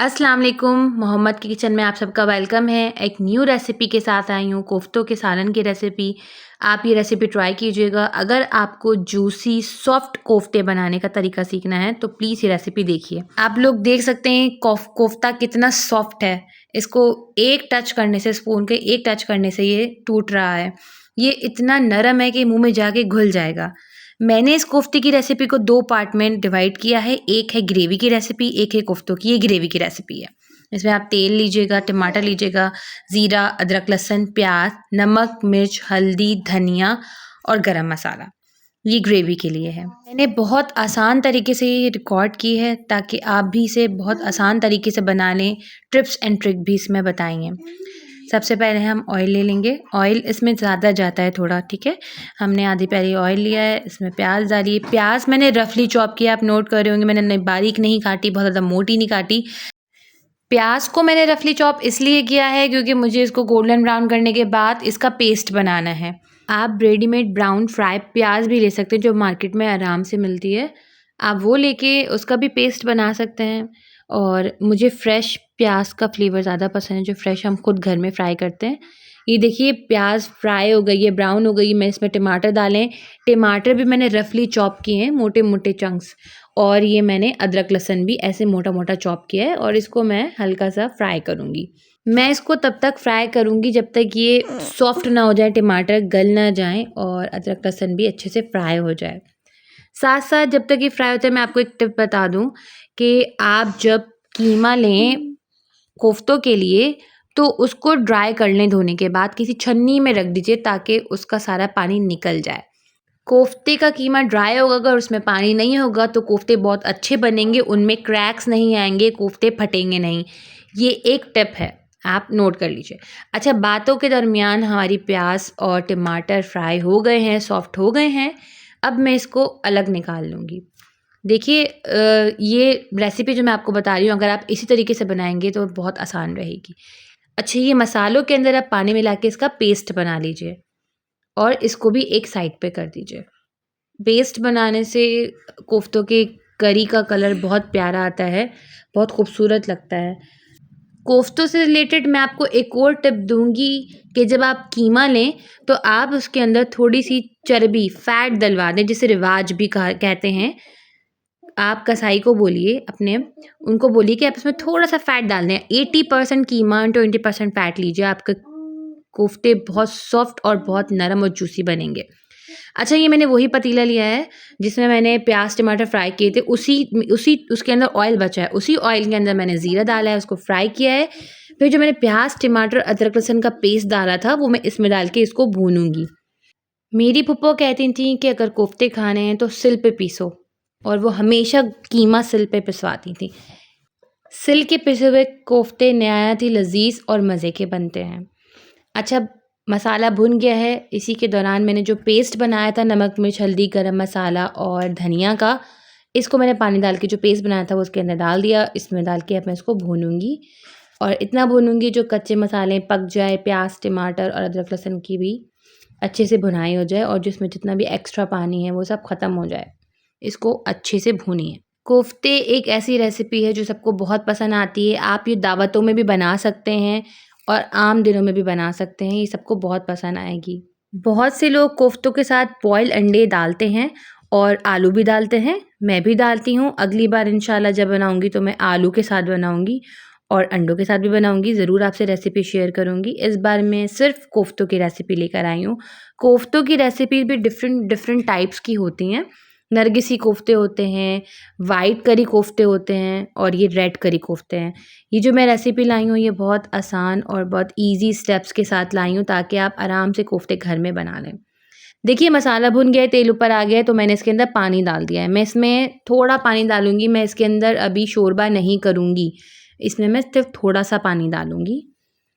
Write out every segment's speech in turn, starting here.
अस्सलाम वालेकुम। मोहम्मद की किचन में आप सबका वेलकम है। एक न्यू रेसिपी के साथ आई हूँ, कोफ्तों के सालन की रेसिपी। आप ये रेसिपी ट्राई कीजिएगा। अगर आपको जूसी सॉफ्ट कोफ्ते बनाने का तरीका सीखना है तो प्लीज़ ये रेसिपी देखिए। आप लोग देख सकते हैं कोफ्ता कितना सॉफ्ट है। इसको एक टच करने से, स्पून के एक टच करने से ये टूट रहा है। ये इतना नरम है कि मुँह में जाके घुल जाएगा। मैंने इस कोफ्ते की रेसिपी को 2 पार्ट में डिवाइड किया है। एक है ग्रेवी की रेसिपी, एक है कोफ्तों की। ये ग्रेवी की रेसिपी है। इसमें आप तेल लीजिएगा, टमाटर लीजिएगा, ज़ीरा, अदरक, लहसुन, प्याज़, नमक, मिर्च, हल्दी, धनिया और गरम मसाला। ये ग्रेवी के लिए है। मैंने बहुत आसान तरीके से ये रिकॉर्ड की है ताकि आप भी इसे बहुत आसान तरीके से बना लें। टिप्स एंड ट्रिक भी इसमें बताई हैं। सबसे पहले हम ऑयल ले लेंगे। ऑयल इसमें ज़्यादा जाता है थोड़ा, ठीक है। हमने आधी प्याली ऑयल लिया है, इसमें प्याज डालिए। प्याज मैंने रफली चॉप किया, आप नोट कर रहे होंगे। मैंने बारीक नहीं काटी, बहुत ज़्यादा मोटी नहीं काटी। प्याज को मैंने रफली चॉप इसलिए किया है क्योंकि मुझे इसको गोल्डन ब्राउन करने के बाद इसका पेस्ट बनाना है। आप रेडीमेड ब्राउन फ्राई प्याज भी ले सकते हैं जो मार्केट में आराम से मिलती है। आप वो लेके उसका भी पेस्ट बना सकते हैं। और मुझे फ्रेश प्याज का फ्लेवर ज़्यादा पसंद है, जो फ्रेश हम खुद घर में फ्राई करते हैं। ये देखिए प्याज फ्राई हो गई है, ब्राउन हो गई है। मैं इसमें टमाटर डालें। टमाटर भी मैंने रफली चॉप किए हैं, मोटे मोटे चंक्स। और ये मैंने अदरक लहसुन भी ऐसे मोटा मोटा चॉप किया है और इसको मैं हल्का सा फ्राई करूँगी। मैं इसको तब तक फ्राई करूँगी जब तक ये सॉफ्ट ना हो जाए, टमाटर गल ना जाएँ और अदरक लहसुन भी अच्छे से फ्राई हो जाए। साथ साथ जब तक ये फ्राई होता है, मैं आपको एक टिप बता दूँ कि आप जब कीमा लें कोफ्तों के लिए तो उसको ड्राई कर लें, धोने के बाद किसी छन्नी में रख दीजिए ताकि उसका सारा पानी निकल जाए। कोफ्ते का कीमा ड्राई होगा, अगर उसमें पानी नहीं होगा तो कोफ्ते बहुत अच्छे बनेंगे, उनमें क्रैक्स नहीं आएंगे, कोफ्ते फटेंगे नहीं। ये एक टिप है, आप नोट कर लीजिए। अच्छा, बातों के दरमियान हमारी प्याज और टमाटर फ्राई हो गए हैं, सॉफ्ट हो गए हैं। अब मैं इसको अलग निकाल लूँगी। देखिए ये रेसिपी जो मैं आपको बता रही हूँ, अगर आप इसी तरीके से बनाएंगे तो बहुत आसान रहेगी। अच्छा, ये मसालों के अंदर आप पानी मिला के इसका पेस्ट बना लीजिए और इसको भी एक साइड पे कर दीजिए। पेस्ट बनाने से कोफ्तों के करी का कलर बहुत प्यारा आता है, बहुत खूबसूरत लगता है। कोफ्तों से रिलेटेड मैं आपको एक और टिप दूँगी कि जब आप कीमा लें तो आप उसके अंदर थोड़ी-सी चर्बी, फैट डलवा दें, जिसे रिवाज भी कहते हैं। आप कसाई को बोलिए अपने, उनको बोलिए कि आप इसमें थोड़ा-सा फ़ैट डाल दें। 80% कीमा एंड 20% फ़ैट लीजिए, आपके कोफ्ते बहुत सॉफ्ट और बहुत नरम और जूसी बनेंगे। अच्छा, ये मैंने वही पतीला लिया है जिसमें मैंने प्याज़ टमाटर फ्राई किए थे, उसी उसके अंदर ऑयल बचा है। उसी ऑयल के अंदर मैंने ज़ीरा डाला है, उसको फ्राई किया है। फिर जो मैंने प्याज़ टमाटर अदरक लहसुन का पेस्ट डाला था वो मैं इसमें डाल के इसको भूनूँगी। मेरी फूफा कहती थीं कि अगर कोफ्ते खाने हैं तो सिल पे पीसो, और वो हमेशा कीमा सिल पे पिसवाती थीं। सिल के पिसे हुए कोफ्ते नहायत ही लज़ीज़ और मज़े के बनते हैं। अच्छा, मसाला भुन गया है। इसी के दौरान मैंने जो पेस्ट बनाया था नमक, मिर्च, हल्दी, गरम मसाला और धनिया का, इसको मैंने पानी डाल के जो पेस्ट बनाया था वो उसके अंदर डाल दिया। इसमें डाल के अब मैं इसको भूनूँगी और इतना भूनूँगी जो कच्चे मसाले पक जाए, प्याज़, टमाटर और अदरक लहसुन की भी अच्छे से भुनाई हो जाए और जिसमें जितना भी एक्स्ट्रा पानी है वो सब ख़त्म हो जाए। इसको अच्छे से भूनिए। कोफ्ते एक ऐसी रेसिपी है जो सबको बहुत पसंद आती है। आप ये दावतों में भी बना सकते हैं और आम दिनों में भी बना सकते हैं, ये सबको बहुत पसंद आएगी। बहुत से लोग कोफ्तों के साथ बॉयल अंडे डालते हैं और आलू भी डालते हैं, मैं भी डालती हूँ। अगली बार इंशाल्लाह जब बनाऊँगी तो मैं आलू के साथ बनाऊँगी और अंडों के साथ भी बनाऊँगी, ज़रूर आपसे रेसिपी शेयर करूँगी। इस बार मैं सिर्फ़ कोफ्तों की रेसिपी लेकर आई हूँ। कोफ्तों की रेसिपी भी डिफ़रेंट टाइप्स की होती हैं। नरगिसी कोफ्ते होते हैं, वाइट करी कोफ्ते होते हैं और ये रेड करी कोफ्ते हैं। ये जो मैं रेसिपी लाई हूँ ये बहुत आसान और बहुत ईज़ी स्टेप्स के साथ लाई हूँ ताकि आप आराम से कोफ्ते घर में बना लें। देखिए मसाला भुन गया है, तेल ऊपर आ गया है तो मैंने इसके अंदर पानी डाल दिया है। मैं इसमें थोड़ा पानी डालूँगी, मैं इसके अंदर अभी शोरबा नहीं करूँगी। इसमें मैं सिर्फ़ थोड़ा-सा पानी डालूँगी।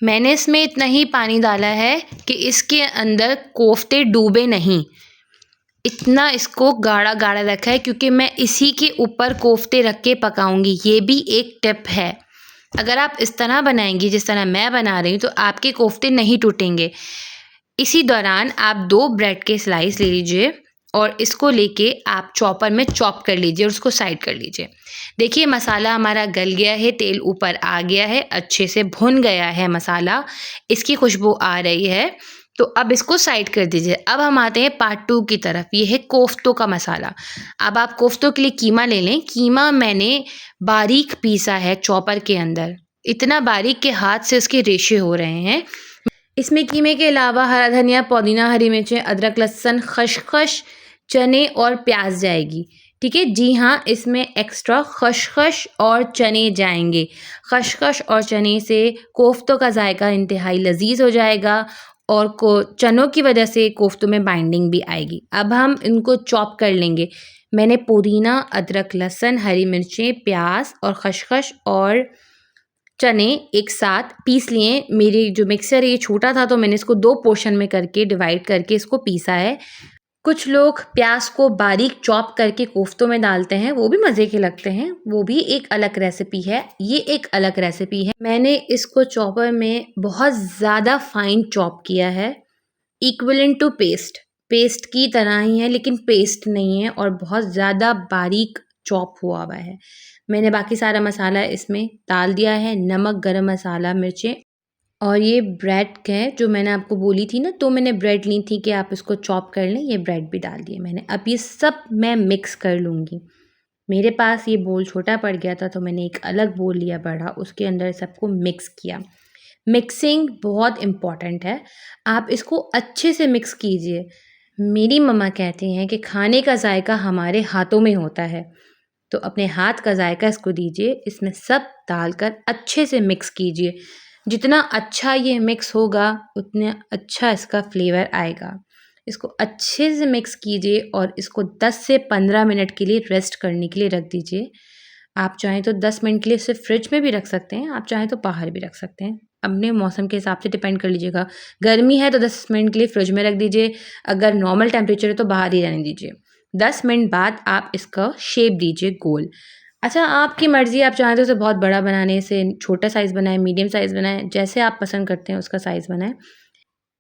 मैंने इसमें इतना ही पानी डाला है कि इसके अंदर कोफ्ते डूबे नहीं। इतना इसको गाढ़ा-गाढ़ा रखा है क्योंकि मैं इसी के ऊपर कोफ्ते रख के पकाऊँगी। ये भी एक टिप है। अगर आप इस तरह बनाएँगी जिस तरह मैं बना रही हूँ तो आपके कोफ्ते नहीं टूटेंगे। इसी दौरान आप 2 ब्रेड के स्लाइस ले लीजिए और इसको लेके आप चॉपर में चॉप कर लीजिए और उसको साइड कर लीजिए। देखिए मसाला हमारा गल गया है, तेल ऊपर आ गया है, अच्छे से भुन गया है मसाला, इसकी खुशबू आ रही है। तो अब इसको साइड कर दीजिए। अब हम आते हैं पार्ट 2 की तरफ, ये है कोफ्तों का मसाला। अब आप कोफ्तों के लिए कीमा ले लें। कीमा मैंने बारीक पीसा है चॉपर के अंदर, इतना बारीक के हाथ से उसके रेशे हो रहे हैं। इसमें कीमे के अलावा हरा धनिया, पुदीना, हरी मिर्चें, अदरक, लहसुन, खसखस, चने और प्याज जाएगी। ठीक है जी हाँ, इसमें एक्स्ट्रा खसखस और चने जाएंगे। खसखस और चने से कोफ्तों का जायका इंतहाई लजीज हो जाएगा और चनों की वजह से कोफ्तों में बाइंडिंग भी आएगी। अब हम इनको चॉप कर लेंगे। मैंने पुदीना, अदरक, लहसुन, हरी मिर्चें, प्याज और खसखस और चने एक साथ पीस लिए। मेरी जो मिक्सर है ये छोटा था तो मैंने इसको 2 पोर्शन में करके डिवाइड करके इसको पीसा है। कुछ लोग प्याज को बारीक चॉप करके कोफ्तों में डालते हैं, वो भी मज़े के लगते हैं, वो भी एक अलग रेसिपी है। ये एक अलग रेसिपी है। मैंने इसको चॉपर में बहुत ज़्यादा फाइन चॉप किया है, इक्विवेलेंट टू पेस्ट। पेस्ट की तरह ही है लेकिन पेस्ट नहीं है और बहुत ज़्यादा बारीक चॉप हुआ हुआ है। मैंने बाकी सारा मसाला इसमें डाल दिया है, नमक, गरम मसाला, मिर्चें और ये ब्रेड है जो मैंने आपको बोली थी ना, तो मैंने ब्रेड ली थी कि आप इसको चॉप कर लें, ये ब्रेड भी डाल दिए मैंने। अब ये सब मैं मिक्स कर लूँगी। मेरे पास ये बोल छोटा पड़ गया था तो मैंने एक अलग बोल लिया बड़ा, उसके अंदर सबको मिक्स किया। मिक्सिंग बहुत इम्पॉर्टेंट है, आप इसको अच्छे से मिक्स कीजिए। मेरी मम्मा कहती हैं कि खाने का जायका हमारे हाथों में होता है, तो अपने हाथ का जायका इसको दीजिए। इसमें सब डालकर अच्छे से मिक्स कीजिए। जितना अच्छा ये मिक्स होगा उतना अच्छा इसका फ्लेवर आएगा। इसको अच्छे से मिक्स कीजिए और इसको 10 से 15 मिनट के लिए रेस्ट करने के लिए रख दीजिए। आप चाहें तो 10 मिनट के लिए सिर्फ फ्रिज में भी रख सकते हैं, आप चाहें तो बाहर भी रख सकते हैं। अपने मौसम के हिसाब से डिपेंड कर लीजिएगा। गर्मी है तो 10 मिनट के लिए फ्रिज में रख दीजिए, अगर नॉर्मल टेम्परेचर है तो बाहर ही रहने दीजिए। 10 मिनट बाद आप इसका शेप दीजिए गोल। अच्छा, आपकी मर्ज़ी, आप चाहें तो उसे बहुत बड़ा बनाने से छोटा साइज़ बनाएँ, मीडियम साइज़ बनाएँ, जैसे आप पसंद करते हैं उसका साइज़ बनाएँ।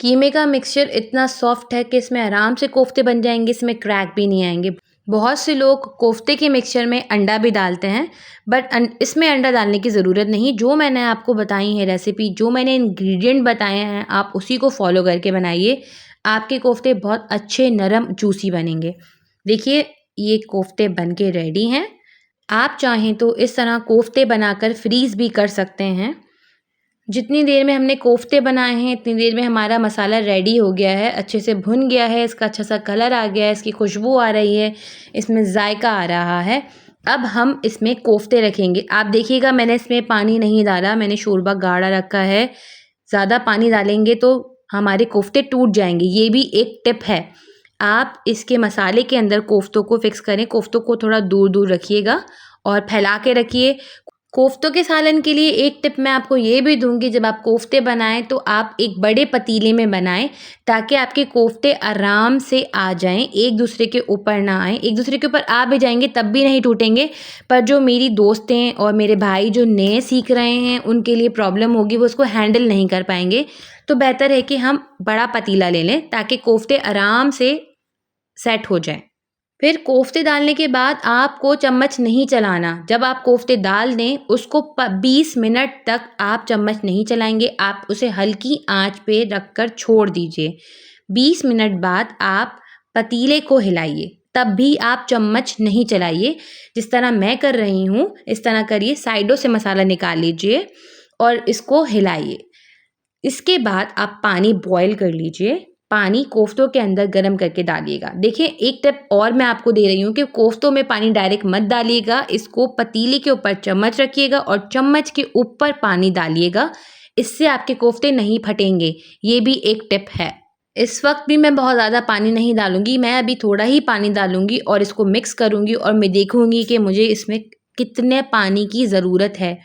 कीमे का मिक्सचर इतना सॉफ्ट है कि इसमें आराम से कोफ्ते बन जाएंगे, इसमें क्रैक भी नहीं आएंगे। बहुत से लोग कोफ्ते के मिक्सचर में अंडा भी डालते हैं, बट इसमें अंडा डालने की ज़रूरत नहीं। जो मैंने आपको बताई है रेसिपी, जो मैंने इंग्रेडिएंट बताए हैं, आप उसी को फॉलो करके बनाइए। आपके कोफ्ते बहुत अच्छे, नरम, जूसी बनेंगे। देखिए ये कोफ्ते बन के रेडी हैं। आप चाहें तो इस तरह कोफ्ते बनाकर फ्रीज़ भी कर सकते हैं। जितनी देर में हमने कोफ्ते बनाए हैं इतनी देर में हमारा मसाला रेडी हो गया है, अच्छे से भुन गया है, इसका अच्छा सा कलर आ गया है, इसकी खुशबू आ रही है, इसमें जायका आ रहा है। अब हम इसमें कोफ्ते रखेंगे। आप देखिएगा मैंने इसमें पानी नहीं डाला, मैंने शोरबा गाढ़ा रखा है। ज़्यादा पानी डालेंगे तो हमारे कोफ्ते टूट जाएंगे, ये भी एक टिप है। आप इसके मसाले के अंदर कोफ्तों को फिक्स करें, कोफ्तों को थोड़ा दूर दूर रखिएगा और फैला के रखिए। कोफ्तों के सालन के लिए एक टिप मैं आपको ये भी दूंगी, जब आप कोफ्ते बनाएं तो आप एक बड़े पतीले में बनाएं ताकि आपके कोफ्ते आराम से आ जाएं, एक दूसरे के ऊपर ना आएं। एक दूसरे के ऊपर आ भी जाएंगे तब भी नहीं टूटेंगे, पर जो मेरी दोस्तें और मेरे भाई जो नए सीख रहे हैं उनके लिए प्रॉब्लम होगी, वो उसको हैंडल नहीं कर पाएंगे। तो बेहतर है कि हम बड़ा पतीला ले लें ताकि कोफ्ते आराम से सेट हो जाएं। फिर कोफ्ते डालने के बाद आपको चम्मच नहीं चलाना। जब आप कोफ्ते डाल दें उसको 20 मिनट तक आप चम्मच नहीं चलाएंगे, आप उसे हल्की आंच पे रखकर छोड़ दीजिए। 20 मिनट बाद आप पतीले को हिलाइए, तब भी आप चम्मच नहीं चलाइए। जिस तरह मैं कर रही हूँ इस तरह करिए, साइडों से मसाला निकाल लीजिए और इसको हिलाइए। इसके बाद आप पानी बॉयल कर लीजिए, पानी कोफ्तों के अंदर गर्म करके डालिएगा। देखिए एक टिप और मैं आपको दे रही हूँ कि कोफ्तों में पानी डायरेक्ट मत डालिएगा, इसको पतीले के ऊपर चम्मच रखिएगा और चम्मच के ऊपर पानी डालिएगा, इससे आपके कोफ्ते नहीं फटेंगे। ये भी एक टिप है। इस वक्त भी मैं बहुत ज़्यादा पानी नहीं डालूंगी, मैं अभी थोड़ा ही पानी डालूंगी और इसको मिक्स करूंगी और मैं देखूंगी कि मुझे इसमें कितने पानी की ज़रूरत है।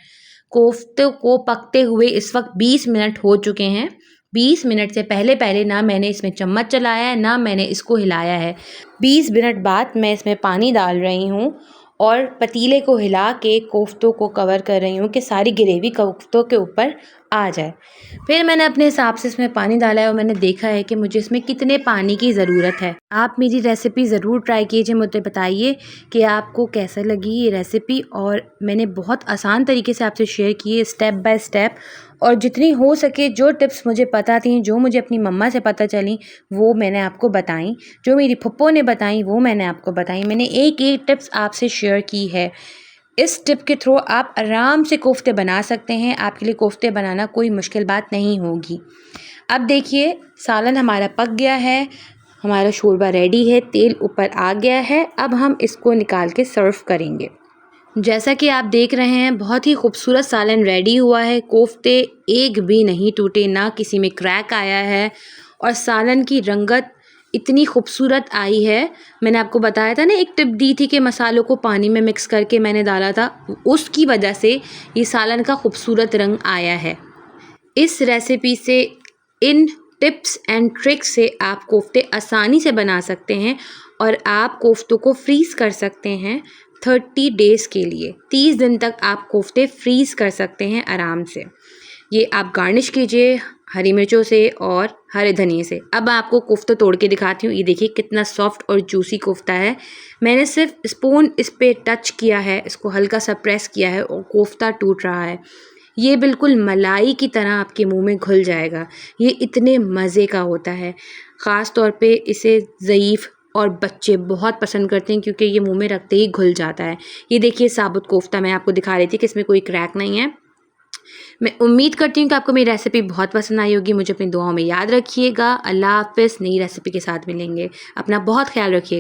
कोफ्ते को पकते हुए इस वक्त 20 मिनट हो चुके हैं। 20 मिनट से पहले पहले ना मैंने इसमें चम्मच चलाया है ना मैंने इसको हिलाया है। 20 मिनट बाद मैं इसमें पानी डाल रही हूँ और पतीले को हिला के कोफ्तों को कवर कर रही हूँ कि सारी ग्रेवी कोफ्तों के ऊपर आ जाए। फिर मैंने अपने हिसाब से इसमें पानी डाला है और मैंने देखा है कि मुझे इसमें कितने पानी की ज़रूरत है। आप मेरी रेसिपी ज़रूर ट्राई कीजिए, मुझे बताइए कि आपको कैसा लगी ये रेसिपी। और मैंने बहुत आसान तरीके से आपसे शेयर की है स्टेप बाय स्टेप, और जितनी हो सके जो टिप्स मुझे पता थी, जो मुझे अपनी मम्मा से पता चली, वो मैंने आपको बताई। जो मेरी फुप्पो ने बताई वो मैंने आपको बताई। मैंने एक टिप्स आपसे शेयर की है। इस टिप के थ्रू आप आराम से कोफ्ते बना सकते हैं। आपके लिए कोफ्ते बनाना कोई मुश्किल बात नहीं होगी। अब देखिए सालन हमारा पक गया है, हमारा शोरबा रेडी है, तेल ऊपर आ गया है। अब हम इसको निकाल के सर्व करेंगे। जैसा कि आप देख रहे हैं बहुत ही खूबसूरत सालन रेडी हुआ है। कोफ्ते एक भी नहीं टूटे, ना किसी में क्रैक आया है, और सालन की रंगत इतनी खूबसूरत आई है। मैंने आपको बताया था ना, एक टिप दी थी कि मसालों को पानी में मिक्स करके मैंने डाला था, उसकी वजह से ये सालन का खूबसूरत रंग आया है। इस रेसिपी से, इन टिप्स एंड ट्रिक्स से आप कोफ्ते आसानी से बना सकते हैं, और आप कोफ्तों को फ्रीज़ कर सकते हैं 30 डेज़ के लिए। 30 दिन तक आप कोफ्ते फ्रीज़ कर सकते हैं आराम से। ये आप गार्निश कीजिए हरी मिर्चों से और हरे धनिए से। अब आपको कोफ्ता तोड़ के दिखाती हूँ। ये देखिए कितना सॉफ्ट और जूसी कोफ्ता है। मैंने सिर्फ स्पून इस पे टच किया है, इसको हल्का सा प्रेस किया है और कोफ्ता टूट रहा है। ये बिल्कुल मलाई की तरह आपके मुंह में घुल जाएगा। ये इतने मज़े का होता है। ख़ास तौर पे इसे ज़ईफ़ और बच्चे बहुत पसंद करते हैं, क्योंकि ये मुंह में रखते ही घुल जाता है। ये देखिए साबुत कोफ्ता मैं आपको दिखा रही थी कि इसमें कोई क्रैक नहीं है। मैं उम्मीद करती हूँ कि आपको मेरी रेसिपी बहुत पसंद आई होगी। मुझे अपनी दुआओं में याद रखिएगा। अल्लाह हाफ़िज़। नई रेसिपी के साथ मिलेंगे। अपना बहुत ख्याल रखिएगा।